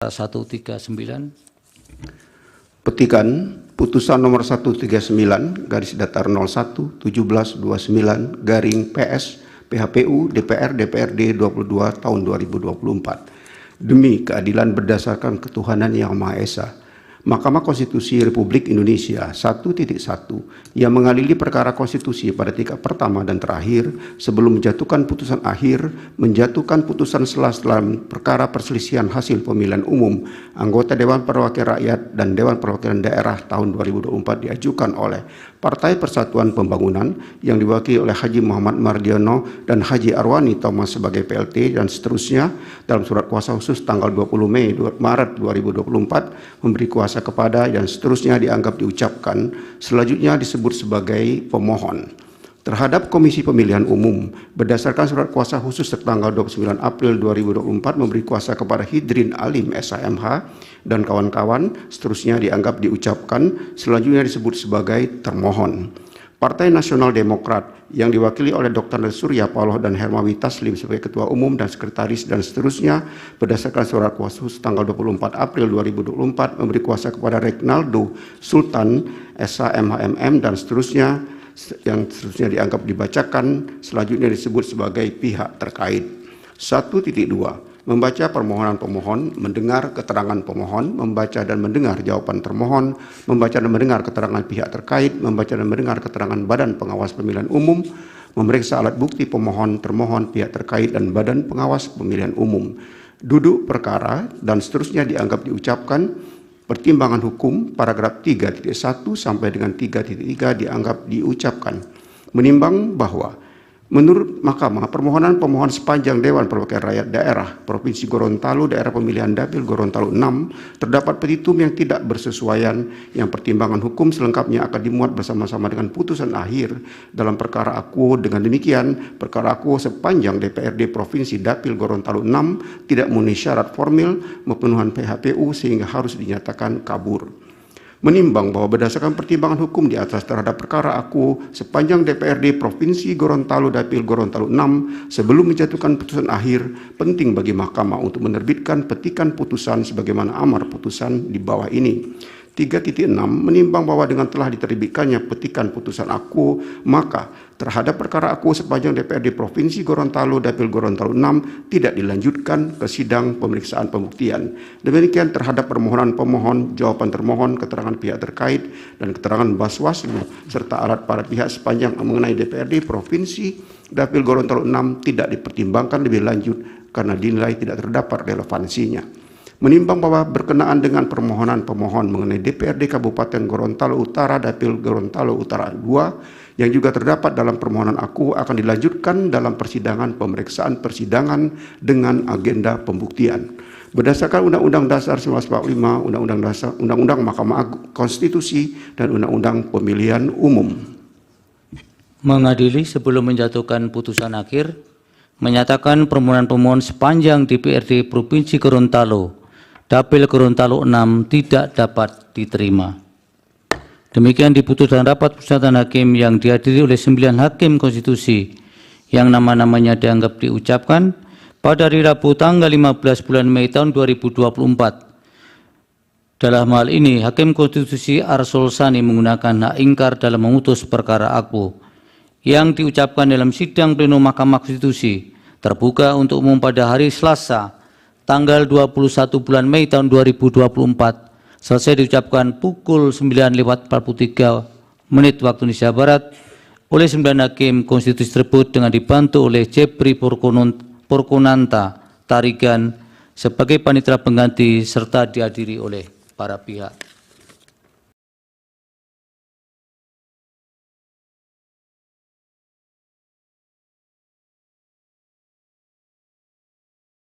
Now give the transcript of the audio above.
139. Petikan putusan nomor 139 garis datar 01 1729 garing PS PHPU DPR DPRD 22 tahun 2024 demi keadilan berdasarkan ketuhanan yang Maha Esa. Mahkamah Konstitusi Republik Indonesia 1.1 yang mengadili perkara konstitusi pada tingkat pertama dan terakhir sebelum menjatuhkan putusan akhir, menjatuhkan putusan setelah perkara perselisihan hasil pemilihan umum anggota Dewan Perwakilan Rakyat dan Dewan Perwakilan Daerah tahun 2024 diajukan oleh Partai Persatuan Pembangunan yang diwakili oleh Haji Muhammad Mardiono dan Haji Arwani Thomas sebagai PLT dan seterusnya dalam surat kuasa khusus tanggal 20 Maret 2024 memberi kuasa kepada dan seterusnya dianggap diucapkan selanjutnya disebut sebagai pemohon terhadap Komisi Pemilihan Umum berdasarkan surat kuasa khusus tertanggal 29 April 2024 memberi kuasa kepada Hidrin Alim SHMH dan kawan-kawan seterusnya dianggap diucapkan selanjutnya disebut sebagai termohon. Partai Nasional Demokrat yang diwakili oleh Dr. Surya Paloh dan Hermawi Taslim sebagai Ketua Umum dan Sekretaris dan seterusnya berdasarkan surat kuasa khusus tanggal 24 April 2024 memberi kuasa kepada Regnaldo Sultan SHMHMM dan seterusnya yang seterusnya dianggap dibacakan selanjutnya disebut sebagai pihak terkait. 1.2 membaca permohonan pemohon, mendengar keterangan pemohon, membaca dan mendengar jawaban termohon, membaca dan mendengar keterangan pihak terkait, membaca dan mendengar keterangan Badan Pengawas Pemilihan Umum, memeriksa alat bukti pemohon, termohon, pihak terkait dan Badan Pengawas Pemilihan Umum. Duduk perkara dan seterusnya dianggap diucapkan. Pertimbangan hukum paragraf 3.1 sampai dengan 3.3 dianggap diucapkan. Menimbang bahwa menurut Mahkamah, permohonan pemohon sepanjang Dewan Perwakilan Rakyat Daerah Provinsi Gorontalo Daerah Pemilihan Dapil Gorontalo 6 terdapat petitum yang tidak bersesuaian yang pertimbangan hukum selengkapnya akan dimuat bersama-sama dengan putusan akhir dalam perkara akuo. Dengan demikian, perkara akuo sepanjang DPRD Provinsi Dapil Gorontalo 6 tidak memenuhi syarat formil pemenuhan PHPU sehingga harus dinyatakan kabur. Menimbang bahwa berdasarkan pertimbangan hukum di atas terhadap perkara akuo sepanjang DPRD Provinsi Gorontalo Dapil Gorontalo 6 sebelum menjatuhkan putusan akhir, penting bagi Mahkamah untuk menerbitkan petikan putusan sebagaimana amar putusan di bawah ini. 3.6 menimbang bahwa dengan telah diterbitkannya petikan putusan akuo, maka terhadap perkara akuo sepanjang DPRD Provinsi Gorontalo Dapil Gorontalo 6 tidak dilanjutkan ke sidang pemeriksaan pembuktian. Demikian terhadap permohonan pemohon, jawaban termohon, keterangan pihak terkait dan keterangan Bawaslu serta alat para pihak sepanjang mengenai DPRD Provinsi Dapil Gorontalo 6 tidak dipertimbangkan lebih lanjut karena dinilai tidak terdapat relevansinya. Menimbang bahwa berkenaan dengan permohonan pemohon mengenai DPRD Kabupaten Gorontalo Utara Dapil Gorontalo Utara 2 yang juga terdapat dalam permohonan akuo akan dilanjutkan dalam persidangan pemeriksaan persidangan dengan agenda pembuktian. Berdasarkan Undang-Undang Dasar 1945, Undang-Undang Mahkamah Konstitusi dan Undang-Undang Pemilihan Umum. Mengadili sebelum menjatuhkan putusan akhir, menyatakan permohonan pemohon sepanjang DPRD Provinsi Gorontalo Dapil Gorontalo 6 tidak dapat diterima. Demikian diputuskan rapat permusyawaratan hakim yang dihadiri oleh 9 hakim konstitusi yang nama-namanya dianggap diucapkan pada hari Rabu tanggal 15 bulan Mei tahun 2024. Dalam hal ini, Hakim Konstitusi Arsul Sani menggunakan hak ingkar dalam memutus perkara akuo yang diucapkan dalam sidang pleno Mahkamah Konstitusi terbuka untuk umum pada hari Selasa tanggal 21 bulan Mei tahun 2024 selesai diucapkan pukul 9:43 waktu Indonesia Barat oleh 9 hakim konstitusi tersebut dengan dibantu oleh Jepri Porkonanta Tarigan sebagai panitera pengganti serta dihadiri oleh para pihak.